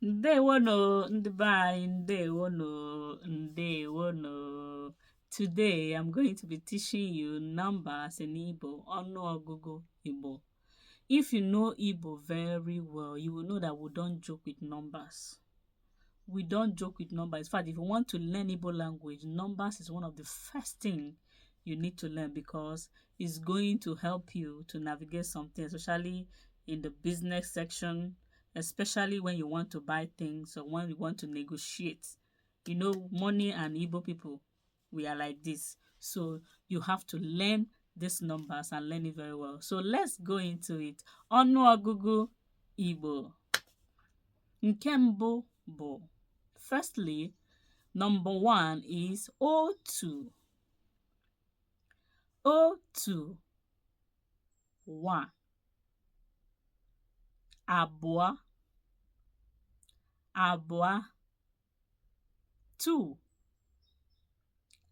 Ndewono, ndibai, ndewono, ndewono. Today I'm going to be teaching you numbers in Igbo, Ọgụgụ Igbo. If you know Igbo very well, you will know that we don't joke with numbers. We don't joke with numbers. In fact, if you want to learn Igbo language, numbers is one of the first things you need to learn because it's going to help you to navigate something, especially in the business section, especially when you want to buy things or when you want to negotiate. You know, money and Igbo people, we are like this. So you have to learn these numbers and learn it very well. So let's go into it. Ọnụọgụgụ Igbo. Nke mbụ bụ, firstly, number 1 is otu. Otu, 1. Abụọ, abụọ, 2.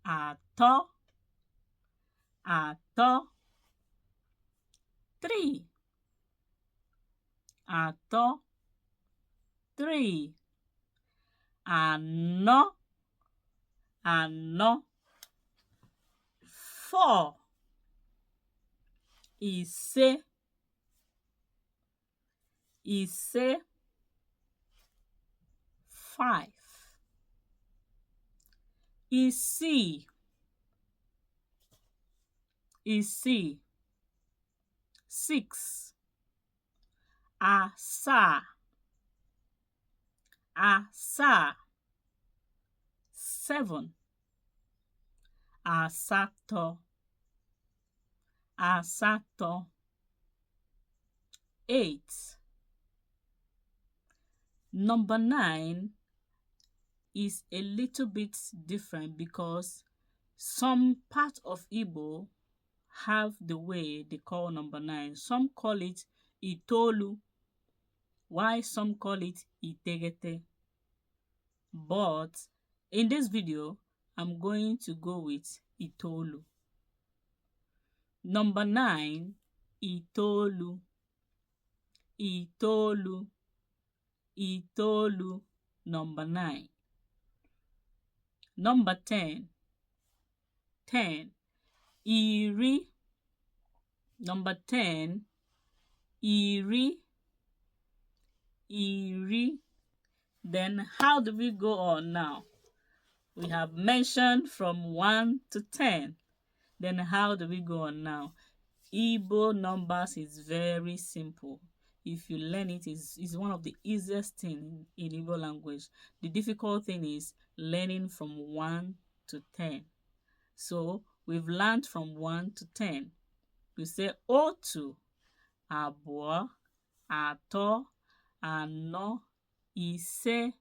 Atọ, atọ, 3. Atọ, 3. Anọ, anọ, 4. Ise, ise, 5. Isii, isii, 6. Asaa, asaa, 7. Asatọ, asatọ, 8. Number 9 is a little bit different because some part of Igbo have the way they call number 9. Some call it Itolu, while some call it Itegete. But in this video, I'm going to go with Itolu. Number 9, Itolu, Itolu, Itolu, number 9. Number 10, 10, Iri. Number 10, Iri, Iri. Then how do we go on now? We have mentioned from 1 to 10. Then how do we go on now? Igbo numbers is very simple. If you learn it, is one of the easiest things in Igbo language. The difficult thing is learning from 1 to 10. So we've learned from 1 to 10. We say otu, abụọ, atọ, anọ, ise,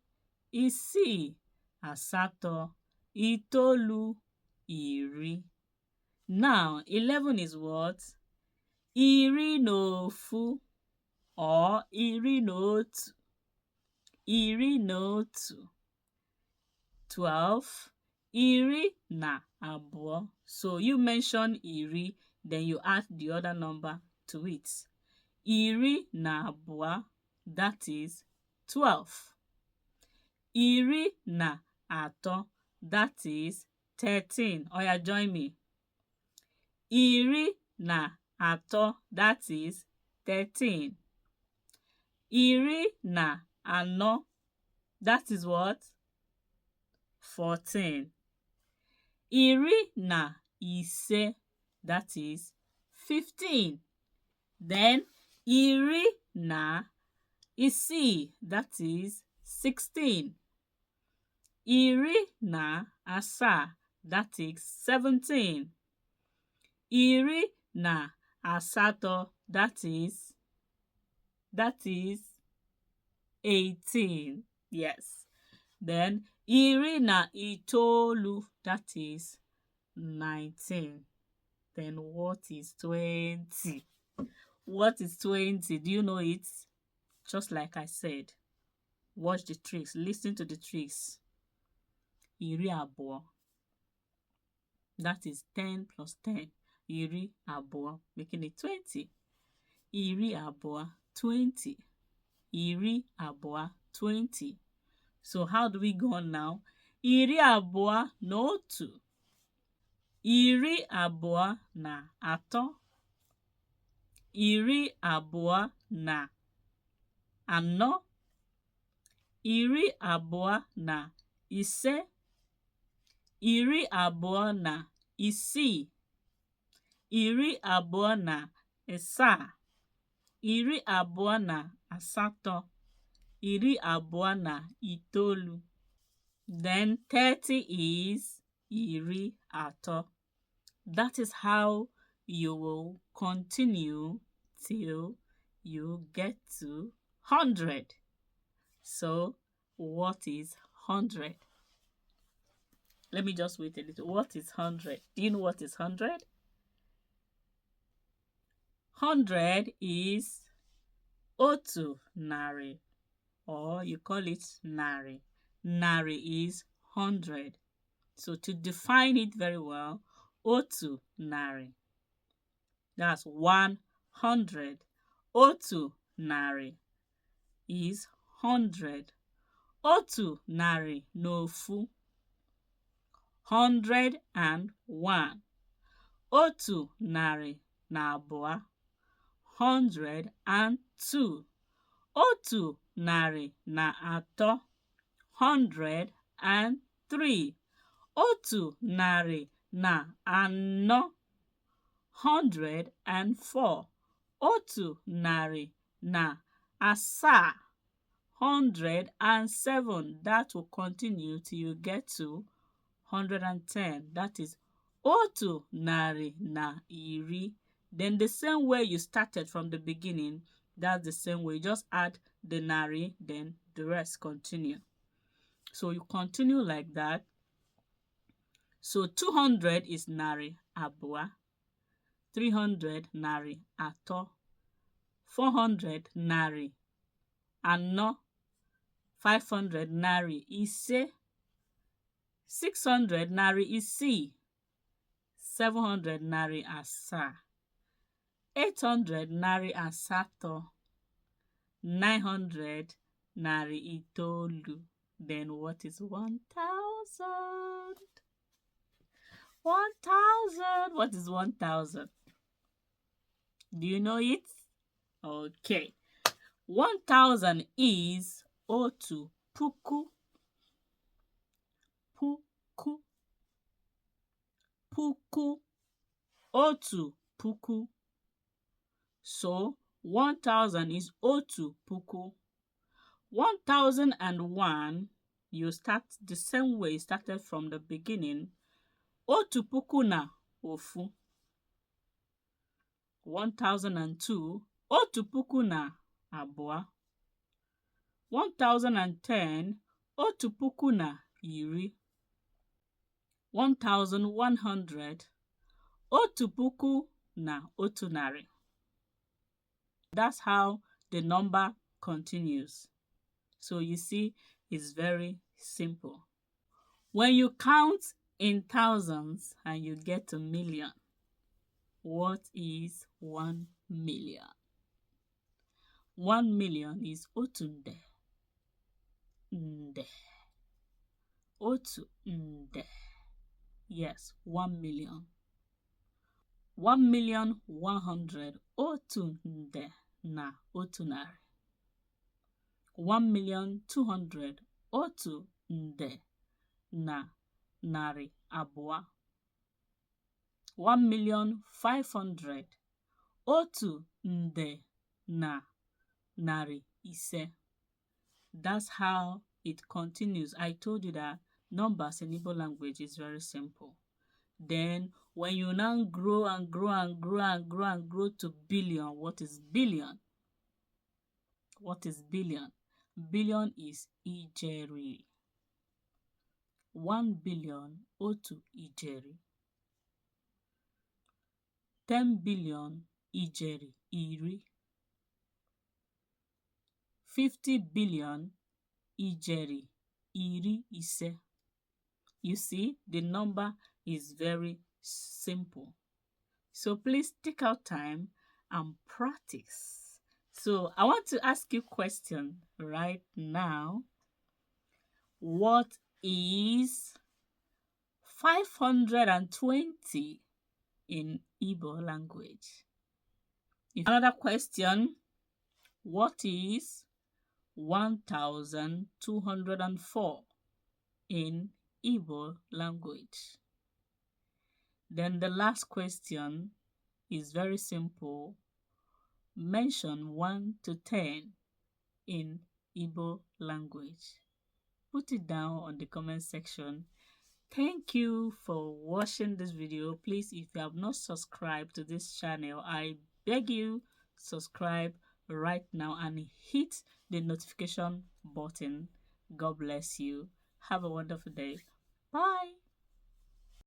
isii, asatọ, itoolu, iri. Now 11 is what? Iri na ofu or iri na otu. Iri na otu. 12, iri na abụọ. So you mention iri, then you add the other number to it. Iri na abụọ, that is 12. Iri na atọ, that is 13. Oya, join me. Iri na atọ, that is 13. Iri na anọ, that is what? 14. Iri na ise, that is 15. Then iri na isii, that is 16. Iri na asaa, that is 17. Iri na asatọ, that is 18. Yes. Then iri na itoolu, that is 19. Then what is 20? What is 20? Do you know it? Just like I said, watch the tricks, listen to the tricks. Iri abụọ, that is 10 plus 10. Iri abụọ, making it 20. Iri abụọ, 20. Iri abụọ, 20. So how do we go on now? Iri abụọ na otu. Iri abụọ na atọ. Iri abụọ na anọ. Iri abụọ na ise. Iri abụọ na isii. Iri abụọ na asaa. Iri abụọ na asatọ. Iri abụọ na itoolu. Then 30 is iri atọ. That is how you will continue till you get to 100. So, what is 100? Let me just wait a little. What is 100? Do you know what is 100? 100 is otu narị, or you call it nari. Nari is 100. So to define it very well, otu nari. That's 100. Otu nari is 100. Otu nari n'ofu. 101. Otu nari n'abụọ. 102. Otu nari na atọ. 103. Otu nari na anọ. 104. Otu nari na asaa. 107. That will continue till you get to 110. That is otu nari na iri. Then the same way you started from the beginning, that's the same way. You just add the nari, then the rest continue. So you continue like that. So 200 is nari abụọ. 300 nari atọ. 400 nari anọ. 500 nari ise. 600 nari isii. 700 nari asaa. 800 nari asatọ. 900 nari itoolu. Then what is 1,000? 1,000. What is 1,000? Do you know it? Okay. 1,000 is otu puku. Puku. Puku. Otu puku. So 1,000 is otu puku. 1,001, you start the same way you started from the beginning. Otu puku na ofu. 1,002, otu puku na abụọ. 1,010, otu puku na iri. 1,100, otu puku na otu narị. That's how the number continues. So you see, it's very simple. When you count in thousands and you get a million, what is 1 million? 1 million is otu nde. Nde. Otu nde. Yes, 1 million. 1,100,000 otu nde na otu narị. 1,200,000 otu nde na narị abụọ. 1,500,000 otu nde na narị ise. That's how it continues. I told you that numbers in Igbo language is very simple. Then when you now grow and grow and grow and grow and grow to billion, what is billion? What is billion? Billion is ijeri. 1 billion otu ijeri. 10 billion ijeri iri. 50 billion ijeri iri ise. You see, the number is very simple. So please take out time and practice. So I want to ask you a question right now. What is 520 in Igbo language? Another question. What is 1204 in Igbo language? Then the last question is very simple. Mention 1 to 10 in Igbo language. Put it down on the comment section. Thank you for watching this video. Please, if you have not subscribed to this channel, I beg you, subscribe right now and hit the notification button. God bless you. Have a wonderful day. Bye.